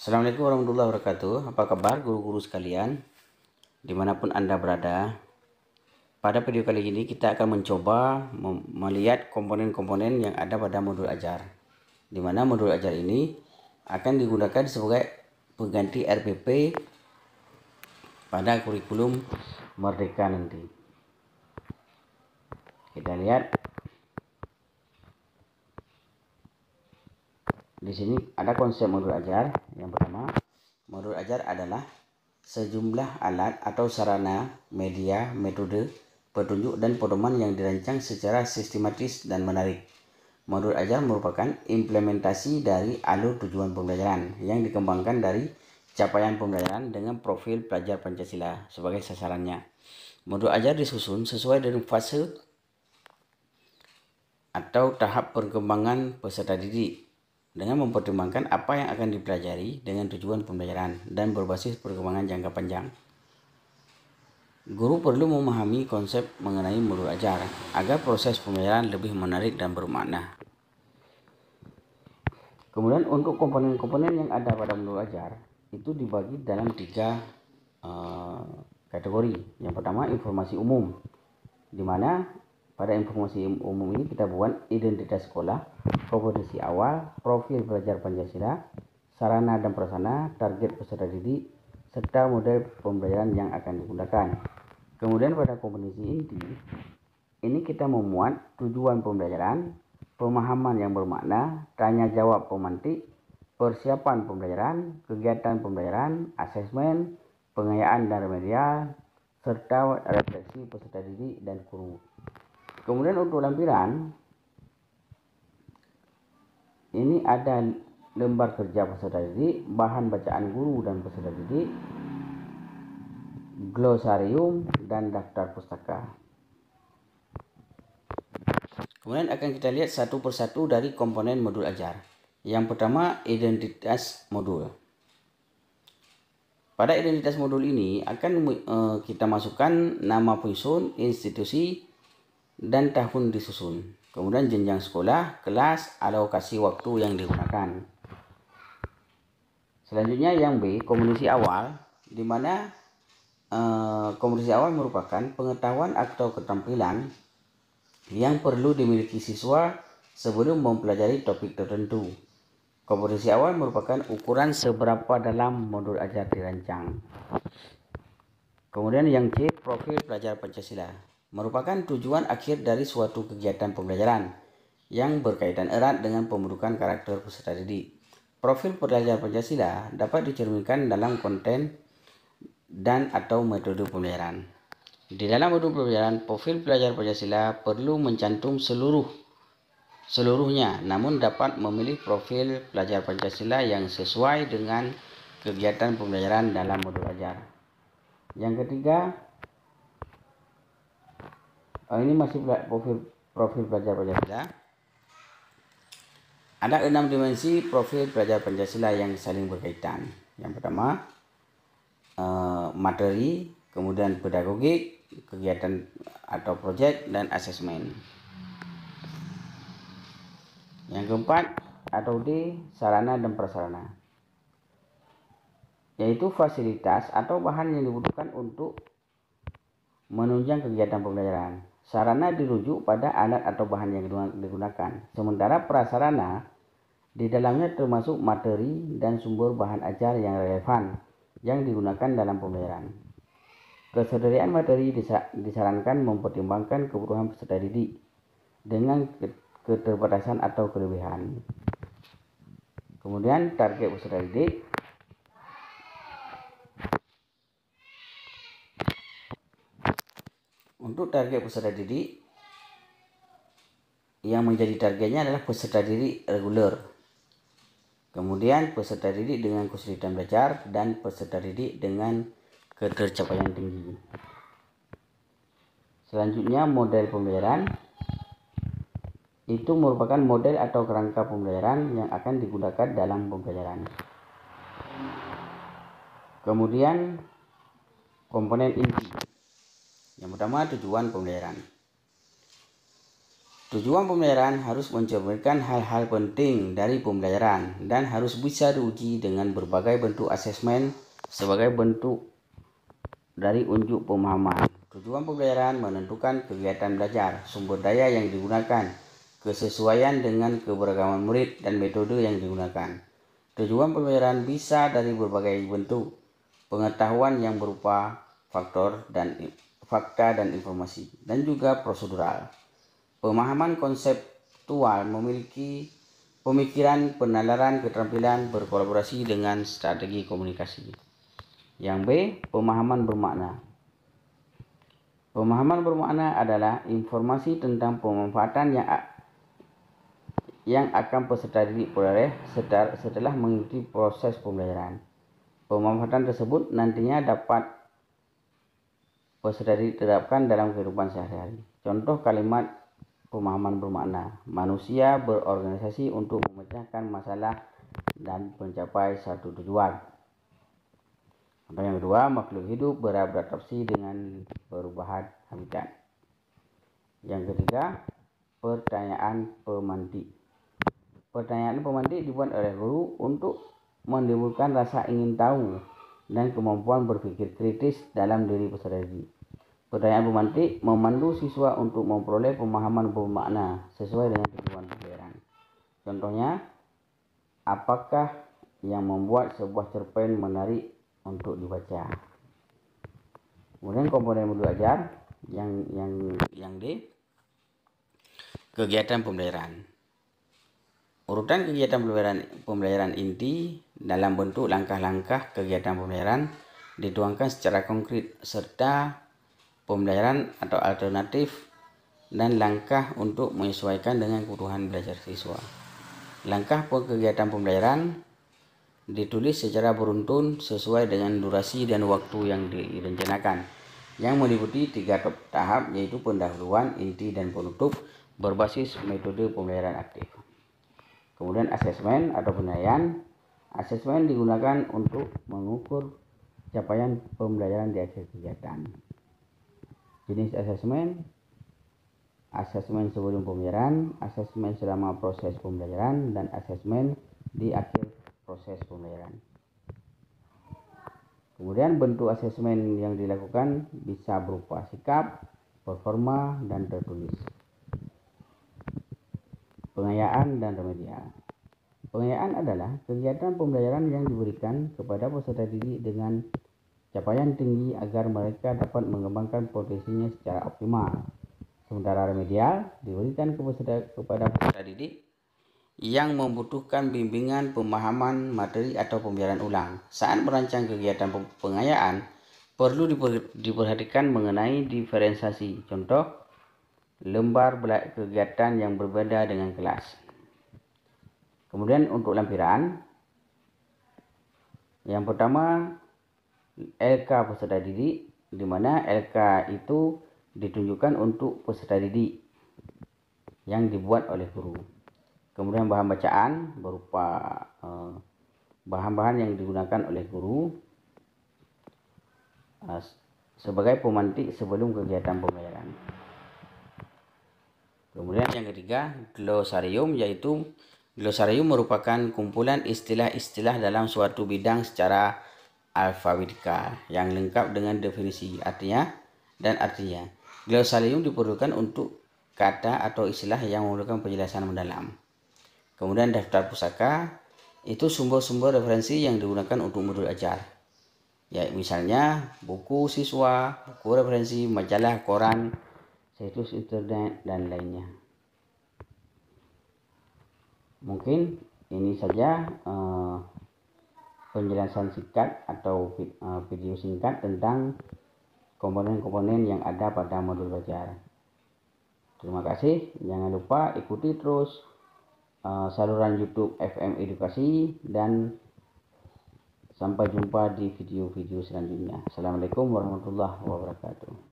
Assalamualaikum warahmatullahi wabarakatuh. Apa kabar guru-guru sekalian dimanapun Anda berada? Pada video kali ini kita akan mencoba melihat komponen-komponen yang ada pada modul ajar, di mana modul ajar ini akan digunakan sebagai pengganti RPP pada kurikulum Merdeka nanti. Kita lihat di sini ada konsep modul ajar. Yang pertama, modul ajar adalah sejumlah alat atau sarana, media, metode, petunjuk, dan pedoman yang dirancang secara sistematis dan menarik. Modul ajar merupakan implementasi dari alur tujuan pembelajaran yang dikembangkan dari capaian pembelajaran dengan profil pelajar Pancasila sebagai sasarannya. Modul ajar disusun sesuai dengan fase atau tahap perkembangan peserta didik dengan mempertimbangkan apa yang akan dipelajari dengan tujuan pembelajaran dan berbasis perkembangan jangka panjang. Guru perlu memahami konsep mengenai modul ajar agar proses pembelajaran lebih menarik dan bermakna. Kemudian untuk komponen-komponen yang ada pada modul ajar itu dibagi dalam tiga kategori. Yang pertama, informasi umum, di mana pada informasi umum ini kita buat identitas sekolah, kompetensi awal, profil pelajar Pancasila, sarana dan prasarana, target peserta didik, serta model pembelajaran yang akan digunakan. Kemudian pada kompetensi inti, ini kita memuat tujuan pembelajaran, pemahaman yang bermakna, tanya jawab pemantik, persiapan pembelajaran, kegiatan pembelajaran, asesmen, pengayaan dan remedial, serta refleksi peserta didik dan guru. Kemudian untuk lampiran, ini ada lembar kerja peserta didik, bahan bacaan guru dan peserta didik, glosarium, dan daftar pustaka. Kemudian akan kita lihat satu persatu dari komponen modul ajar. Yang pertama, identitas modul. Pada identitas modul ini akan kita masukkan nama penyusun, institusi, dan tahun disusun. Kemudian jenjang sekolah, kelas, alokasi waktu yang digunakan. Selanjutnya yang B, kompetensi awal, di mana kompetensi awal merupakan pengetahuan atau keterampilan yang perlu dimiliki siswa sebelum mempelajari topik tertentu. Kompetensi awal merupakan ukuran seberapa dalam modul ajar dirancang. Kemudian yang C, profil pelajar Pancasila, merupakan tujuan akhir dari suatu kegiatan pembelajaran yang berkaitan erat dengan pembentukan karakter peserta didik. Profil pelajar Pancasila dapat dicerminkan dalam konten dan atau metode pembelajaran. Di dalam modul pembelajaran, profil pelajar Pancasila perlu mencantum seluruhnya, namun dapat memilih profil pelajar Pancasila yang sesuai dengan kegiatan pembelajaran dalam modul ajar. Yang ketiga, ini masih profil pelajar Pancasila. Ada 6 dimensi profil pelajar Pancasila yang saling berkaitan. Yang pertama, materi, kemudian pedagogik, kegiatan atau proyek, dan asesmen. Yang keempat atau D, sarana dan prasarana, yaitu fasilitas atau bahan yang dibutuhkan untuk menunjang kegiatan pembelajaran. Sarana dirujuk pada alat atau bahan yang digunakan, sementara prasarana di dalamnya termasuk materi dan sumber bahan ajar yang relevan yang digunakan dalam pembelajaran. Kesederhanaan materi disarankan mempertimbangkan kebutuhan peserta didik dengan keterbatasan atau kelebihan. Kemudian target peserta didik. Untuk target peserta didik, yang menjadi targetnya adalah peserta didik reguler, kemudian peserta didik dengan kesulitan belajar, dan peserta didik dengan ketercapaian tinggi. Selanjutnya, model pembelajaran. Itu merupakan model atau kerangka pembelajaran yang akan digunakan dalam pembelajaran. Kemudian komponen inti. Yang pertama, tujuan pembelajaran. Tujuan pembelajaran harus mencerminkan hal-hal penting dari pembelajaran dan harus bisa diuji dengan berbagai bentuk asesmen sebagai bentuk dari unjuk pemahaman. Tujuan pembelajaran menentukan kegiatan belajar, sumber daya yang digunakan, kesesuaian dengan keberagaman murid dan metode yang digunakan. Tujuan pembelajaran bisa dari berbagai bentuk pengetahuan yang berupa fakta dan informasi, dan juga prosedural. Pemahaman konseptual memiliki pemikiran, penalaran, keterampilan berkolaborasi dengan strategi komunikasi. Yang B, pemahaman bermakna. Pemahaman bermakna adalah informasi tentang pemanfaatan yang akan peserta didik peroleh setelah mengikuti proses pembelajaran. Pemanfaatan tersebut nantinya dapat peserta didik terapkan dalam kehidupan sehari-hari. Contoh kalimat pemahaman bermakna: manusia berorganisasi untuk memecahkan masalah dan mencapai satu tujuan. Contoh yang kedua, makhluk hidup beradaptasi dengan perubahan habitat. Yang ketiga, pertanyaan pemantik. Pertanyaan pemantik dibuat oleh guru untuk menimbulkan rasa ingin tahu dan kemampuan berpikir kritis dalam diri peserta didik. Pertanyaan pemantik memandu siswa untuk memperoleh pemahaman bermakna sesuai dengan tujuan pembelajaran. Contohnya, apakah yang membuat sebuah cerpen menarik untuk dibaca? Kemudian komponen modul ajar yang D, kegiatan pembelajaran. Urutan kegiatan pembelajaran inti dalam bentuk langkah-langkah kegiatan pembelajaran dituangkan secara konkret serta pembelajaran atau alternatif dan langkah untuk menyesuaikan dengan kebutuhan belajar siswa. Langkah kegiatan pembelajaran ditulis secara beruntun sesuai dengan durasi dan waktu yang direncanakan, yang meliputi 3 tahap, yaitu pendahuluan, inti, dan penutup berbasis metode pembelajaran aktif. Kemudian asesmen atau penilaian. Asesmen digunakan untuk mengukur capaian pembelajaran di akhir kegiatan. Jenis asesmen: asesmen sebelum pembelajaran, asesmen selama proses pembelajaran, dan asesmen di akhir proses pembelajaran. Kemudian bentuk asesmen yang dilakukan bisa berupa sikap, performa, dan tertulis. Pengayaan dan remedial. Pengayaan adalah kegiatan pembelajaran yang diberikan kepada peserta didik dengan capaian tinggi agar mereka dapat mengembangkan potensinya secara optimal. Sementara remedial diberikan kepada peserta didik yang membutuhkan bimbingan, pemahaman materi, atau pembelajaran ulang. Saat merancang kegiatan pengayaan, perlu diperhatikan mengenai diferensiasi. Contoh, lembar kegiatan yang berbeda dengan kelas. Kemudian untuk lampiran, yang pertama LK peserta didik, di mana LK itu ditunjukkan untuk peserta didik yang dibuat oleh guru. Kemudian bahan bacaan berupa bahan-bahan yang digunakan oleh guru sebagai pemantik sebelum kegiatan pembelajaran. Kemudian yang ketiga, glosarium, yaitu glosarium merupakan kumpulan istilah-istilah dalam suatu bidang secara alfabetikal yang lengkap dengan definisi artinya. Glosarium diperlukan untuk kata atau istilah yang memerlukan penjelasan mendalam. Kemudian daftar pusaka itu sumber-sumber referensi yang digunakan untuk modul ajar. Ya, misalnya buku siswa, buku referensi, majalah, koran, situs internet, dan lainnya. Mungkin ini saja penjelasan singkat atau video singkat tentang komponen-komponen yang ada pada modul belajar. Terima kasih. Jangan lupa ikuti terus saluran YouTube FM Edukasi, dan sampai jumpa di video-video selanjutnya. Assalamualaikum warahmatullahi wabarakatuh.